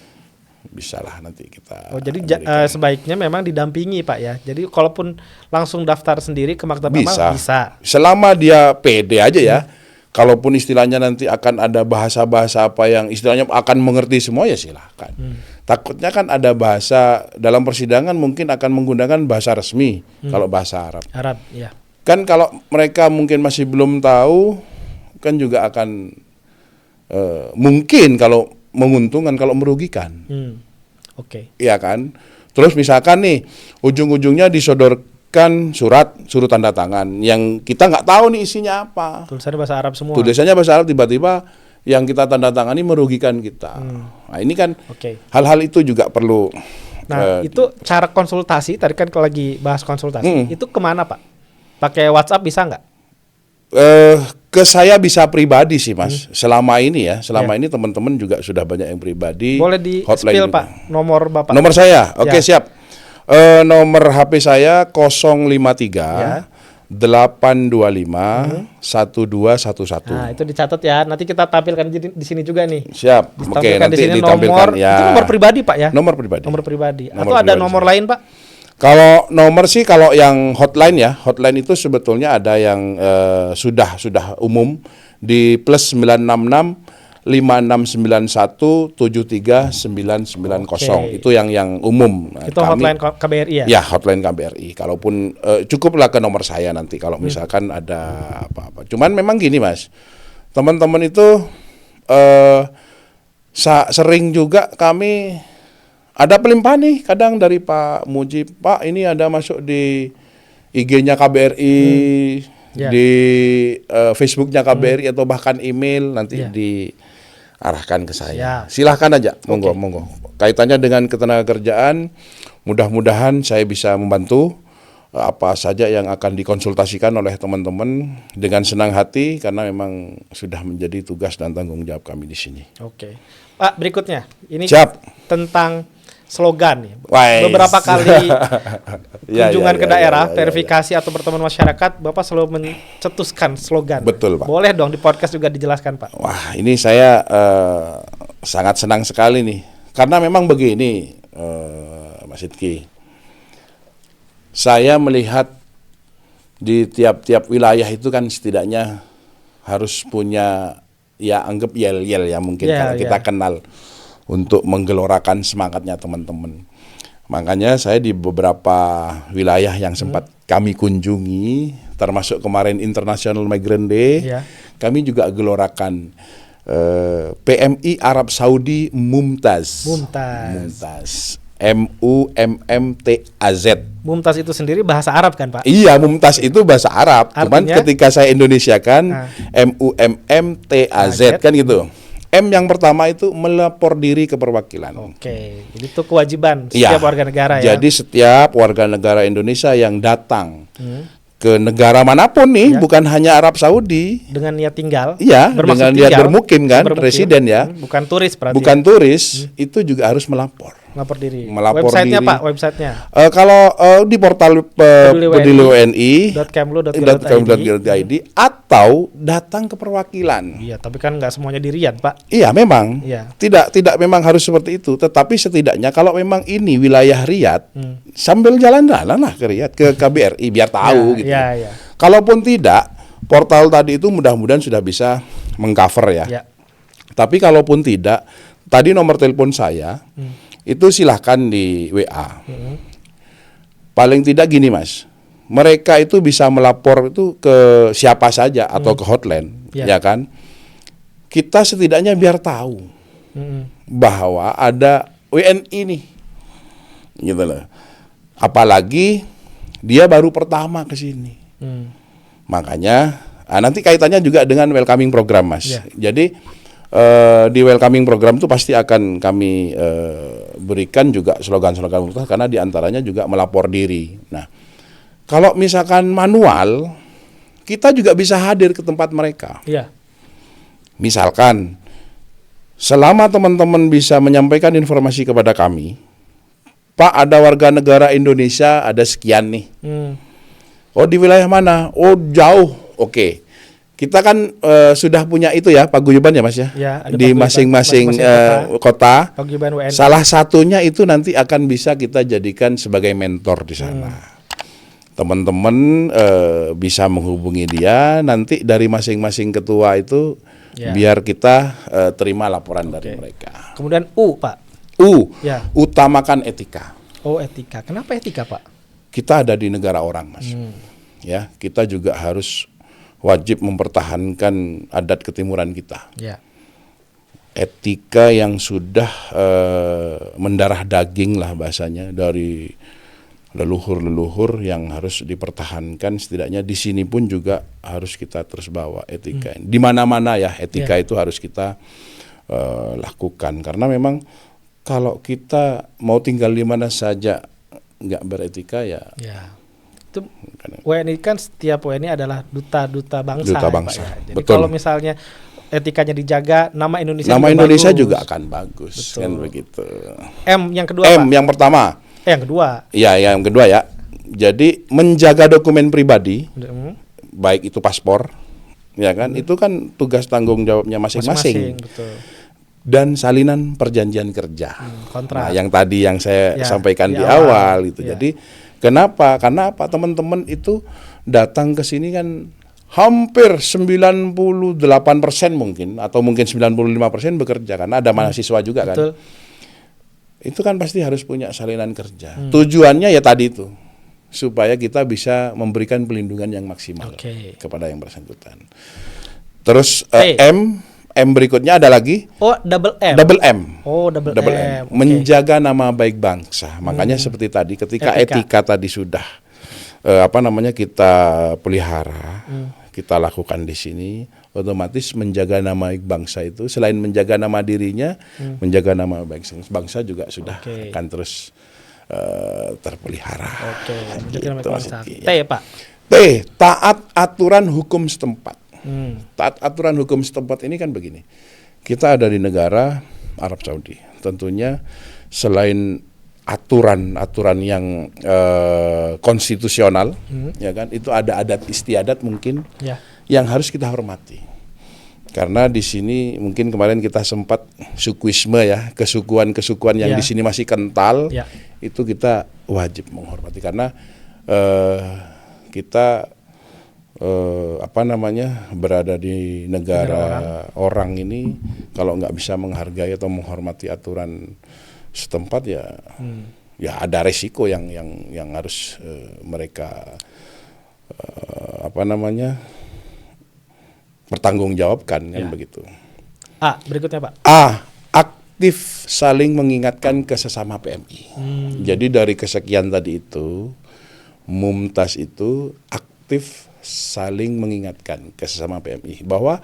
Speaker 2: Bisa lah nanti kita.
Speaker 1: Jadi sebaiknya memang didampingi, Pak ya. Jadi kalaupun langsung daftar sendiri ke maktab amal bisa.
Speaker 2: Selama dia pede aja ya. Kalaupun istilahnya nanti akan ada bahasa-bahasa apa yang istilahnya akan mengerti semua ya silahkan. Takutnya kan ada bahasa dalam persidangan mungkin akan menggunakan bahasa resmi kalau bahasa Arab.
Speaker 1: Ya.
Speaker 2: Kan kalau mereka mungkin masih belum tahu kan juga akan mungkin kalau menguntungkan kalau merugikan. Iya kan. Terus misalkan nih ujung-ujungnya disodorkan suruh tanda tangan yang kita nggak tahu nih isinya apa.
Speaker 1: Tulisannya bahasa Arab semua.
Speaker 2: Tulisannya bahasa Arab tiba-tiba yang kita tanda tangani merugikan kita. Nah ini kan hal-hal itu juga perlu.
Speaker 1: Nah itu cara konsultasi tadi kan kalau lagi bahas konsultasi itu kemana Pak? Pakai WhatsApp bisa nggak?
Speaker 2: Ke saya bisa pribadi sih Mas. Selama ini ini teman-teman juga sudah banyak yang pribadi.
Speaker 1: Boleh di spill Pak nomor Bapak.
Speaker 2: Nomor saya, oke siap. Nomor HP saya 053 825 1211.
Speaker 1: Nah, itu dicatat ya. Nanti kita tampilkan di sini juga nih.
Speaker 2: Siap. Oke, nanti ditampilkan
Speaker 1: nomor,
Speaker 2: ya.
Speaker 1: Itu nomor pribadi, Pak ya?
Speaker 2: Nomor pribadi.
Speaker 1: Atau ada nomor lain, Pak?
Speaker 2: Kalau nomor sih kalau yang hotline ya. Hotline itu sebetulnya ada yang sudah umum di plus 966 5691 73990. Itu yang umum.
Speaker 1: Itu hotline KBRI ya?
Speaker 2: Ya, hotline KBRI. Kalaupun cukuplah ke nomor saya nanti kalau misalkan ada apa-apa. Cuman memang gini Mas, teman-teman itu sering juga kami ada pelimpahan nih kadang dari Pak Mujib, Pak ini ada masuk di IG-nya KBRI, di Facebook-nya KBRI atau bahkan email nanti diarahkan ke saya. Silahkan aja, monggo. Kaitannya dengan ketenagakerjaan, mudah-mudahan saya bisa membantu apa saja yang akan dikonsultasikan oleh teman-teman dengan senang hati karena memang sudah menjadi tugas dan tanggung jawab kami di sini.
Speaker 1: Oke. Pak, berikutnya ini
Speaker 2: Siap.
Speaker 1: Tentang slogan nih. Beberapa kali kunjungan ke daerah, verifikasi atau pertemuan masyarakat, Bapak selalu mencetuskan slogan.
Speaker 2: Betul, Pak.
Speaker 1: Boleh dong di podcast juga dijelaskan, Pak.
Speaker 2: Wah, ini saya sangat senang sekali nih. Karena memang begini, Mas Sidki. Saya melihat di tiap-tiap wilayah itu kan setidaknya harus punya ya anggap yel-yel ya mungkin kalau kita kenal untuk menggelorakan semangatnya teman-teman. Makanya saya di beberapa wilayah yang sempat kami kunjungi, termasuk kemarin International Migrant Day, kami juga gelorakan PMI Arab Saudi Mumtaz. MUMMTAZ.
Speaker 1: Mumtaz itu sendiri bahasa Arab kan, Pak?
Speaker 2: Iya, Mumtaz itu bahasa Arab. Cuman
Speaker 1: Artinya?
Speaker 2: ketika saya Indonesiakan MUMMTAZ kan gitu. M yang pertama itu melapor diri ke perwakilan.
Speaker 1: Oke, itu kewajiban
Speaker 2: Iya.
Speaker 1: setiap warga negara ya.
Speaker 2: Jadi setiap warga negara Indonesia yang datang ke negara manapun nih,
Speaker 1: Ya.
Speaker 2: bukan hanya Arab Saudi.
Speaker 1: Dengan niat tinggal.
Speaker 2: Iya,
Speaker 1: bermaksud
Speaker 2: dengan niat
Speaker 1: tinggal,
Speaker 2: bermukim kan,
Speaker 1: bermukim.
Speaker 2: residen ya.
Speaker 1: Bukan turis berarti.
Speaker 2: Bukan turis, itu juga harus melapor.
Speaker 1: Melapor diri.
Speaker 2: Melapor
Speaker 1: Websitenya
Speaker 2: diri.
Speaker 1: Pak, websitenya.
Speaker 2: Kalau di portal Peduli WNI
Speaker 1: .kemlu.go.id
Speaker 2: atau datang ke perwakilan.
Speaker 1: Iya, tapi kan nggak semuanya di Riyadh, Pak.
Speaker 2: Iya, memang.
Speaker 1: Iya.
Speaker 2: Tidak memang harus seperti itu, tetapi setidaknya kalau memang ini wilayah Riyadh, sambil jalan-jalan lah ke Riyadh, ke KBRI biar tahu gitu.
Speaker 1: Iya, iya.
Speaker 2: Kalaupun tidak, portal tadi itu mudah-mudahan sudah bisa mengcover ya.
Speaker 1: Iya.
Speaker 2: Tapi kalaupun tidak, tadi nomor telepon saya itu silahkan di WA. Paling tidak gini Mas, mereka itu bisa melapor itu ke siapa saja atau ke hotline,
Speaker 1: Ya.
Speaker 2: ya kan? Kita setidaknya biar tahu bahwa ada WNI nih, gitu loh. Apalagi dia baru pertama ke sini, makanya nanti kaitannya juga dengan welcoming program Mas.
Speaker 1: Ya.
Speaker 2: Jadi di welcoming program itu pasti akan kami berikan juga slogan-slogan karena diantaranya juga melapor diri. Nah, kalau misalkan manual, kita juga bisa hadir ke tempat mereka.
Speaker 1: Iya.
Speaker 2: Misalkan, selama teman-teman bisa menyampaikan informasi kepada kami, Pak ada warga negara Indonesia ada sekian nih. Oh di wilayah mana? Oh jauh. Oke. Kita kan sudah punya itu ya paguyuban ya Mas ya,
Speaker 1: Ya, ada
Speaker 2: di
Speaker 1: paguyuban,
Speaker 2: masing-masing
Speaker 1: kota.
Speaker 2: kota.
Speaker 1: Paguyuban WNI.
Speaker 2: Salah satunya itu nanti akan bisa kita jadikan sebagai mentor di sana. Teman-teman bisa menghubungi dia, nanti dari masing-masing ketua itu
Speaker 1: Ya.
Speaker 2: biar kita terima laporan dari mereka.
Speaker 1: Kemudian U, Pak. Ya.
Speaker 2: Utamakan etika.
Speaker 1: Oh, etika. Kenapa etika, Pak?
Speaker 2: Kita ada di negara orang Mas. Ya, kita juga harus wajib mempertahankan adat ketimuran kita.
Speaker 1: Ya.
Speaker 2: Etika yang sudah mendarah daging lah bahasanya dari leluhur-leluhur yang harus dipertahankan, setidaknya di sini pun juga harus kita terus bawa etika. Di mana-mana ya etika itu harus kita lakukan, karena memang kalau kita mau tinggal di mana saja nggak beretika ya.
Speaker 1: Itu WNI kan setiap WNI adalah duta bangsa.
Speaker 2: Duta
Speaker 1: Pak,
Speaker 2: bangsa.
Speaker 1: ya. Jadi
Speaker 2: Betul.
Speaker 1: kalau misalnya etikanya dijaga, nama Indonesia
Speaker 2: Juga
Speaker 1: bagus.
Speaker 2: akan bagus.
Speaker 1: Betul.
Speaker 2: Kan begitu.
Speaker 1: M yang kedua,
Speaker 2: M
Speaker 1: Pak.
Speaker 2: yang pertama.
Speaker 1: Yang kedua.
Speaker 2: Iya, yang kedua ya. Jadi menjaga dokumen pribadi, baik itu paspor, ya kan? Itu kan tugas tanggung jawabnya masing-masing.
Speaker 1: Betul.
Speaker 2: Dan salinan perjanjian kerja.
Speaker 1: Kontrak.
Speaker 2: Nah, yang tadi yang saya sampaikan di
Speaker 1: awal.
Speaker 2: awal itu.
Speaker 1: Ya.
Speaker 2: Jadi kenapa? Karena apa? Teman-teman itu datang ke sini kan hampir 98% mungkin, atau mungkin 95% bekerja, karena ada mahasiswa juga kan.
Speaker 1: Betul.
Speaker 2: Itu kan pasti harus punya salinan kerja. Tujuannya ya tadi itu, supaya kita bisa memberikan pelindungan yang maksimal kepada yang bersangkutan. Terus M berikutnya ada lagi.
Speaker 1: Oh, double M.
Speaker 2: Double M.
Speaker 1: Oh, double M.
Speaker 2: Menjaga nama baik bangsa. Makanya seperti tadi, ketika etika tadi sudah kita pelihara, kita lakukan di sini, otomatis menjaga nama baik bangsa itu selain menjaga nama dirinya, menjaga nama baik bangsa juga sudah akan terus terpelihara.
Speaker 1: Menjaga nama
Speaker 2: Gitu,
Speaker 1: bangsa.
Speaker 2: ya.
Speaker 1: T, Pak.
Speaker 2: T, taat aturan hukum setempat. Taat aturan hukum setempat ini kan begini. Kita ada di negara Arab Saudi. Tentunya selain aturan-aturan yang konstitusional, ya kan, itu ada adat istiadat mungkin yang harus kita hormati. Karena di sini mungkin kemarin kita sempat sukuisme ya, kesukuan-kesukuan yang di sini masih kental, itu kita wajib menghormati, karena kita berada di negara orang ini, kalau nggak bisa menghargai atau menghormati aturan setempat ya ada resiko yang harus mereka bertanggungjawabkan kan begitu.
Speaker 1: A berikutnya Pak.
Speaker 2: aktif saling mengingatkan ke sesama PMI. Jadi dari kesekian tadi itu, Mumtaz itu aktif saling mengingatkan ke sesama PMI bahwa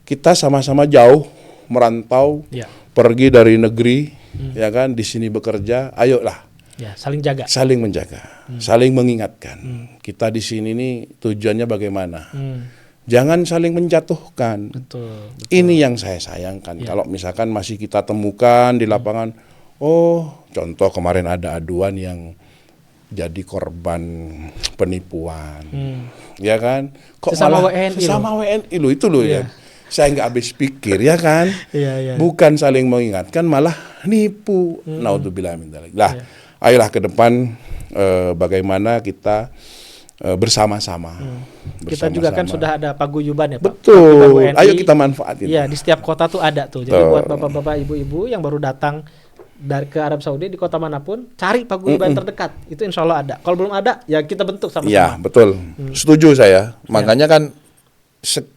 Speaker 2: kita sama-sama jauh merantau, pergi dari negeri, ya kan, di sini bekerja, ayolah.
Speaker 1: Ya, saling jaga.
Speaker 2: Saling menjaga, saling mengingatkan. Kita di sini nih tujuannya bagaimana? Jangan saling menjatuhkan.
Speaker 1: Betul.
Speaker 2: Ini yang saya sayangkan. Kalau misalkan masih kita temukan di lapangan, contoh kemarin ada aduan yang jadi korban penipuan, ya kan? Kok
Speaker 1: sesama
Speaker 2: malah
Speaker 1: WNI
Speaker 2: sesama WNI loh, itu loh ya. Saya nggak habis pikir, ya kan? Bukan saling mengingatkan, malah nipu. Naudzubillah min dzalik. Lah, ayolah ke depan bagaimana kita bersama-sama.
Speaker 1: Kita juga kan sudah ada paguyuban ya Pak.
Speaker 2: Betul. Ayo kita manfaatin.
Speaker 1: Iya, di setiap kota tuh ada tuh. Jadi buat bapak-bapak, ibu-ibu yang baru datang ke Arab Saudi di kota manapun, cari paguyuban terdekat. Itu insya Allah ada. Kalau belum ada, ya kita bentuk sama-sama.
Speaker 2: Ya, betul. Setuju saya. Makanya kan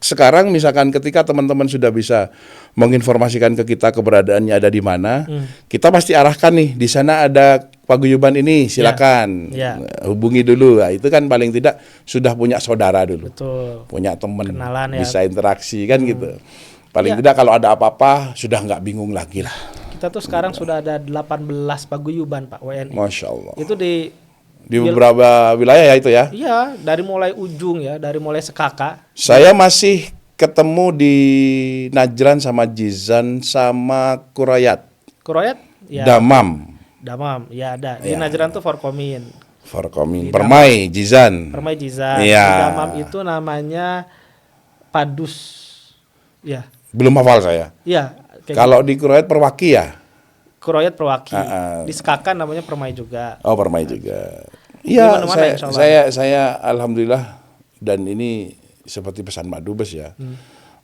Speaker 2: sekarang misalkan ketika teman-teman sudah bisa menginformasikan ke kita keberadaannya ada di mana, kita pasti arahkan nih, di sana ada paguyuban ini, silakan hubungi dulu. Nah, itu kan paling tidak sudah punya saudara dulu.
Speaker 1: Betul.
Speaker 2: Punya teman,
Speaker 1: kenalan,
Speaker 2: bisa interaksi kan gitu. Paling tidak kalau ada apa-apa sudah nggak bingung lagi lah.
Speaker 1: Kita tuh sekarang sudah ada 18 paguyuban Pak WNI.
Speaker 2: Masya Allah.
Speaker 1: Itu di
Speaker 2: beberapa wilayah ya itu ya?
Speaker 1: Iya, dari mulai ujung ya, dari mulai Sekaka.
Speaker 2: Saya masih ketemu di Najran sama Jizan sama Kurayat.
Speaker 1: Kurayat? Ya.
Speaker 2: Damam,
Speaker 1: ya ada. Di Najran tuh Forkomin.
Speaker 2: Permai, Jizan.
Speaker 1: Di Damam itu namanya Padus. Ya.
Speaker 2: Belum hafal saya.
Speaker 1: Iya.
Speaker 2: Kalau di Kurayat Perwaki ya?
Speaker 1: Kurayat Perwaki. Di Sekaka namanya Permai juga.
Speaker 2: Oh, Permai juga. Iya, saya alhamdulillah, dan ini seperti pesan Pak Dubes ya,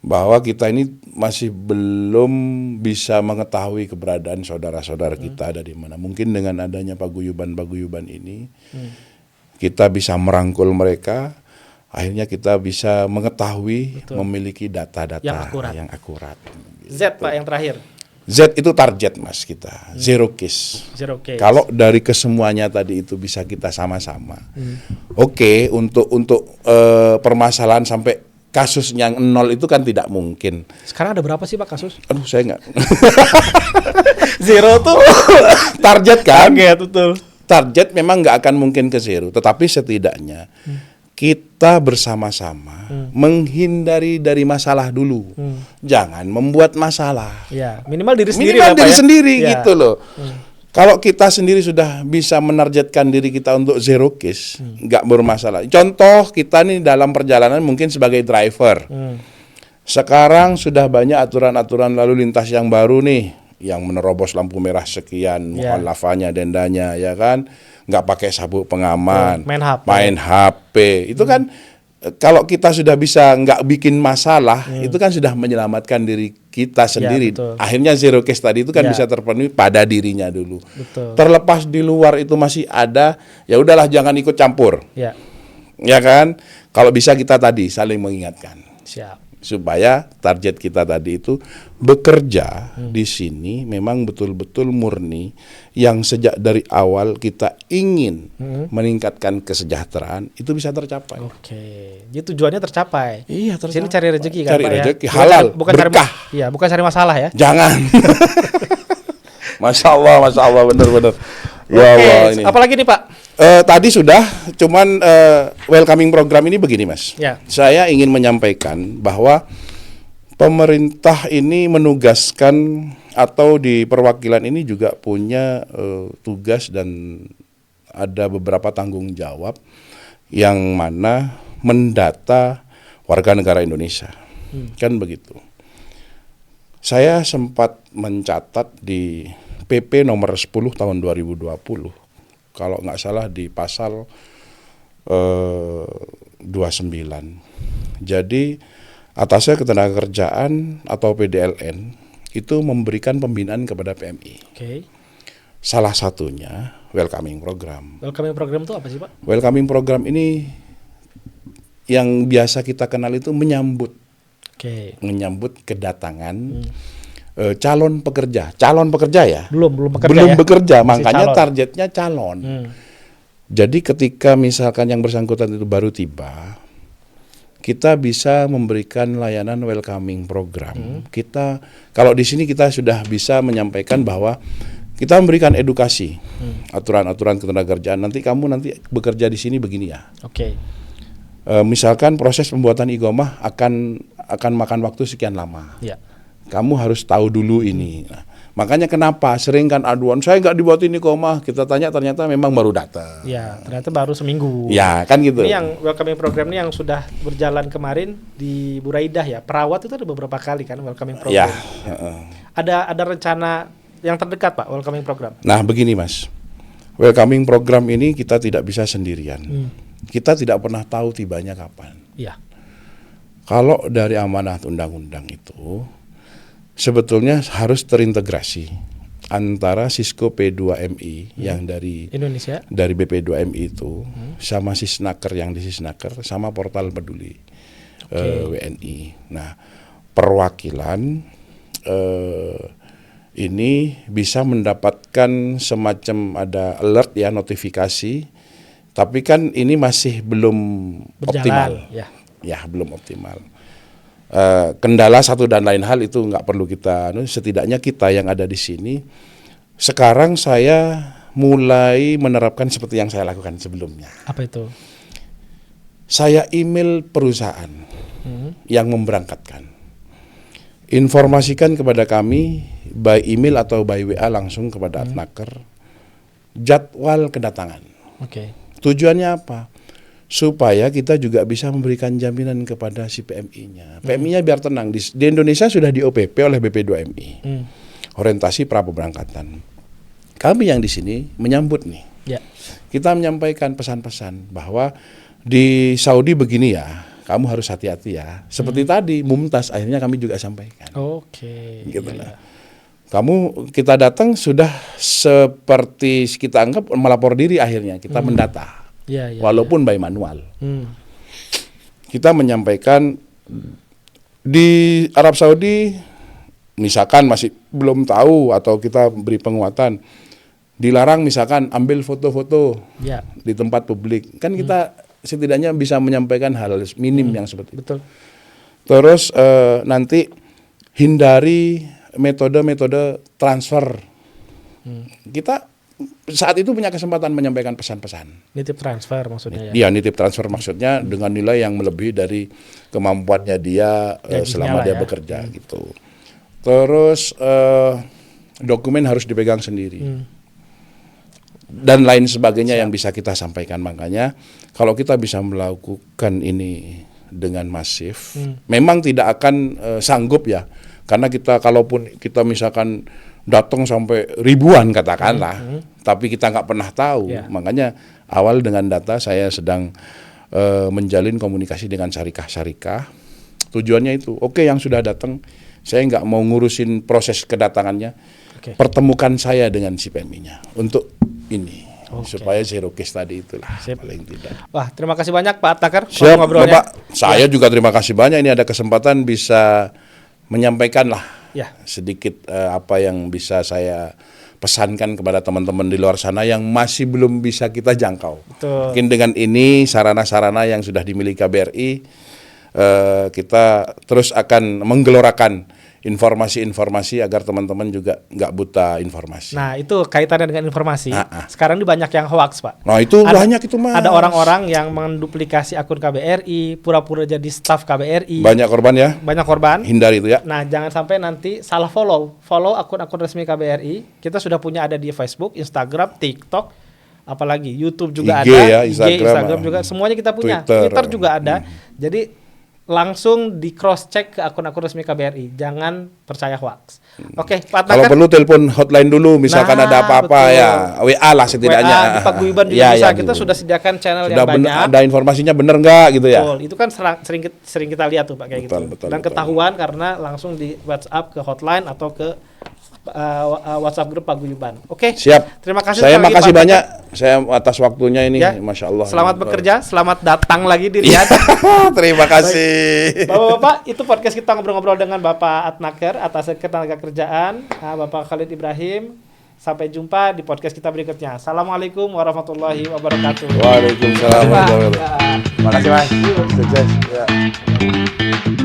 Speaker 2: bahwa kita ini masih belum bisa mengetahui keberadaan saudara-saudara kita ada di mana. Mungkin dengan adanya paguyuban ini, kita bisa merangkul mereka, akhirnya kita bisa mengetahui, memiliki data-data yang akurat.
Speaker 1: Z Pak yang terakhir.
Speaker 2: Z itu target Mas kita, zero case. Kalau dari kesemuanya tadi itu bisa kita sama-sama. Oke, untuk permasalahan sampai kasus yang 0 itu kan tidak mungkin.
Speaker 1: Sekarang ada berapa sih Pak kasus?
Speaker 2: Aduh, saya nggak.
Speaker 1: Zero tuh
Speaker 2: target kan?
Speaker 1: Betul.
Speaker 2: Target memang nggak akan mungkin ke zero, tetapi setidaknya kita bersama-sama menghindari dari masalah dulu. Jangan membuat masalah.
Speaker 1: Ya, minimal diri sendiri.
Speaker 2: Minimal diri sendiri gitu loh. Kalau kita sendiri sudah bisa menargetkan diri kita untuk zero case, nggak bermasalah. Contoh kita nih dalam perjalanan mungkin sebagai driver. Sekarang sudah banyak aturan-aturan lalu lintas yang baru nih, yang menerobos lampu merah sekian, mukhalafahnya, dendanya, ya kan? Nggak pakai sabuk pengaman, main HP. Itu kan kalau kita sudah bisa nggak bikin masalah, itu kan sudah menyelamatkan diri kita sendiri. Akhirnya zero case tadi itu kan bisa terpenuhi pada dirinya dulu. Terlepas di luar itu masih ada, ya udahlah jangan ikut campur. Ya kan? Kalau bisa kita tadi saling mengingatkan. Supaya target kita tadi itu bekerja di sini memang betul-betul murni, yang sejak dari awal kita ingin meningkatkan kesejahteraan itu bisa tercapai.
Speaker 1: Jadi tujuannya tercapai.
Speaker 2: Iya, tercapai.
Speaker 1: Sini cari rezeki kan
Speaker 2: Cari
Speaker 1: Pak
Speaker 2: rezeki,
Speaker 1: ya?
Speaker 2: halal,
Speaker 1: berkah. Bukan cari masalah ya.
Speaker 2: Jangan. Masya Allah, benar-benar. Ya Allah, ini.
Speaker 1: Apalagi nih Pak?
Speaker 2: Tadi sudah, cuman welcoming program ini begini Mas. Saya ingin menyampaikan bahwa pemerintah ini menugaskan, atau di perwakilan ini juga punya tugas dan ada beberapa tanggung jawab yang mana mendata warga negara Indonesia. Kan begitu. Saya sempat mencatat di PP nomor 10 tahun 2020. Kalau nggak salah di pasal 29. Jadi atasnya Ketenagakerjaan atau PDLN itu memberikan pembinaan kepada PMI. Salah satunya welcoming program.
Speaker 1: Welcoming program itu apa sih Pak?
Speaker 2: Welcoming program ini yang biasa kita kenal itu menyambut kedatangan calon pekerja ya.
Speaker 1: Belum bekerja.
Speaker 2: Belum
Speaker 1: ya?
Speaker 2: bekerja,
Speaker 1: Masih
Speaker 2: makanya
Speaker 1: calon.
Speaker 2: targetnya calon. Jadi ketika misalkan yang bersangkutan itu baru tiba, kita bisa memberikan layanan welcoming program. Kita kalau di sini kita sudah bisa menyampaikan bahwa kita memberikan edukasi, aturan-aturan ketenagakerjaan. Nanti kamu bekerja di sini begini ya.
Speaker 1: Oke.
Speaker 2: Misalkan proses pembuatan iqomah akan makan waktu sekian lama.
Speaker 1: Ya.
Speaker 2: Kamu harus tahu dulu ini. Nah, makanya kenapa sering kan aduan, saya nggak dibuatin iqomah. Kita tanya ternyata memang baru datang.
Speaker 1: Ya, ternyata baru seminggu.
Speaker 2: Ya, kan gitu.
Speaker 1: Ini yang welcoming program ini yang sudah berjalan kemarin di Buraidah ya. Perawat itu ada beberapa kali kan welcoming program.
Speaker 2: Ya.
Speaker 1: Ada rencana yang terdekat Pak welcoming program.
Speaker 2: Nah, begini Mas. Welcoming program ini kita tidak bisa sendirian. Kita tidak pernah tahu tibanya kapan.
Speaker 1: Iya.
Speaker 2: Kalau dari amanat undang-undang itu sebetulnya harus terintegrasi antara Sisco P2MI yang dari
Speaker 1: Indonesia,
Speaker 2: dari BP2MI itu sama Sisnaker yang di Sisnaker sama portal peduli WNI. Nah, perwakilan ini bisa mendapatkan semacam ada alert ya, notifikasi, tapi kan ini masih belum optimal. Ya, belum optimal. Kendala satu dan lain hal itu nggak perlu kita, setidaknya kita yang ada di sini sekarang saya mulai menerapkan seperti yang saya lakukan sebelumnya.
Speaker 1: Apa itu?
Speaker 2: Saya email perusahaan yang memberangkatkan, informasikan kepada kami by email atau by WA langsung kepada Adnaker jadwal kedatangan. Tujuannya apa? Supaya kita juga bisa memberikan jaminan kepada si PMI-nya. PMI-nya biar tenang. Di Indonesia sudah di OPP oleh BP2MI. Orientasi pra pemberangkatan. Kami yang di sini menyambut nih.
Speaker 1: Ya.
Speaker 2: Kita menyampaikan pesan-pesan bahwa di Saudi begini ya, kamu harus hati-hati ya. Seperti tadi Mumtaz akhirnya kami juga sampaikan. Gitu lah. Kita datang sudah seperti kita anggap melapor diri akhirnya kita mendata. Walaupun by manual. Kita menyampaikan di Arab Saudi misalkan masih belum tahu atau kita beri penguatan, dilarang misalkan ambil foto-foto di tempat publik. Kan kita setidaknya bisa menyampaikan hal minim yang seperti itu.
Speaker 1: Betul.
Speaker 2: Terus nanti hindari metode-metode transfer. Kita saat itu punya kesempatan menyampaikan pesan-pesan.
Speaker 1: Nitip transfer maksudnya ya?
Speaker 2: Iya, nitip transfer maksudnya dengan nilai yang melebihi dari kemampuannya dia selama dia bekerja gitu. Terus dokumen harus dipegang sendiri. Dan lain sebagainya yang bisa kita sampaikan. Makanya kalau kita bisa melakukan ini dengan masif, memang tidak akan sanggup ya. Karena kalaupun kita misalkan datang sampai ribuan katakanlah, tapi kita nggak pernah tahu. Makanya awal dengan data saya sedang menjalin komunikasi dengan syarikah-syarikah. Tujuannya itu, oke, yang sudah datang, saya nggak mau ngurusin proses kedatangannya, pertemukan saya dengan si PMI-nya untuk ini. Supaya zero case tadi itulah paling tidak.
Speaker 1: Wah, terima kasih banyak Pak Adnaker
Speaker 2: ngobrolnya. Bapak, saya juga terima kasih banyak ini ada kesempatan bisa menyampaikan lah sedikit apa yang bisa saya pesankan kepada teman-teman di luar sana yang masih belum bisa kita jangkau.
Speaker 1: Betul.
Speaker 2: Mungkin dengan ini sarana-sarana yang sudah dimiliki KBRI, kita terus akan menggelorakan informasi-informasi agar teman-teman juga nggak buta informasi.
Speaker 1: Nah, itu kaitannya dengan informasi. Sekarang ini banyak yang hoax, Pak.
Speaker 2: Nah, itu banyak itu, Mas.
Speaker 1: Ada orang-orang yang menduplikasi akun KBRI, pura-pura jadi staf KBRI.
Speaker 2: Banyak korban ya?
Speaker 1: Banyak korban.
Speaker 2: Hindari itu ya.
Speaker 1: Nah, jangan sampai nanti salah follow akun-akun resmi KBRI. Kita sudah punya ada di Facebook, Instagram, TikTok, apalagi YouTube juga
Speaker 2: IG
Speaker 1: ada.
Speaker 2: ya,
Speaker 1: Instagram juga. Semuanya kita punya. Twitter juga ada. Jadi langsung di cross check ke akun-akun resmi KBRI, jangan percaya hoax. Oke, Pak Adnaker.
Speaker 2: Kalau perlu telepon hotline dulu, misalkan ada apa-apa ya, WA lah setidaknya.
Speaker 1: WA, di Pak Guyban juga bisa. Kita sudah sediakan channel yang banyak.
Speaker 2: Ada informasinya benar nggak gitu ya?
Speaker 1: Betul, itu kan sering kita lihat tuh Pak kayak gitu. Dan ketahuan karena langsung di WhatsApp ke hotline atau ke WhatsApp grup Paguyuban. Oke.
Speaker 2: Siap.
Speaker 1: Terima kasih.
Speaker 2: Saya
Speaker 1: sekali lagi,
Speaker 2: makasih
Speaker 1: Pak
Speaker 2: banyak. Saya atas waktunya ini,
Speaker 1: Ya.
Speaker 2: Masya Allah.
Speaker 1: Selamat bekerja, selamat datang lagi di Riyadh.
Speaker 2: Terima kasih.
Speaker 1: Bapak-bapak, itu podcast kita ngobrol-ngobrol dengan Bapak Adnaker atas ketenaga kerjaan, Bapak Khalid Ibrahim. Sampai jumpa di podcast kita berikutnya. Assalamualaikum warahmatullahi wabarakatuh.
Speaker 2: Waalaikumsalam warahmatullahi wabarakatuh.
Speaker 1: Ya.
Speaker 2: Terima kasih Mas. Sukses. Ya.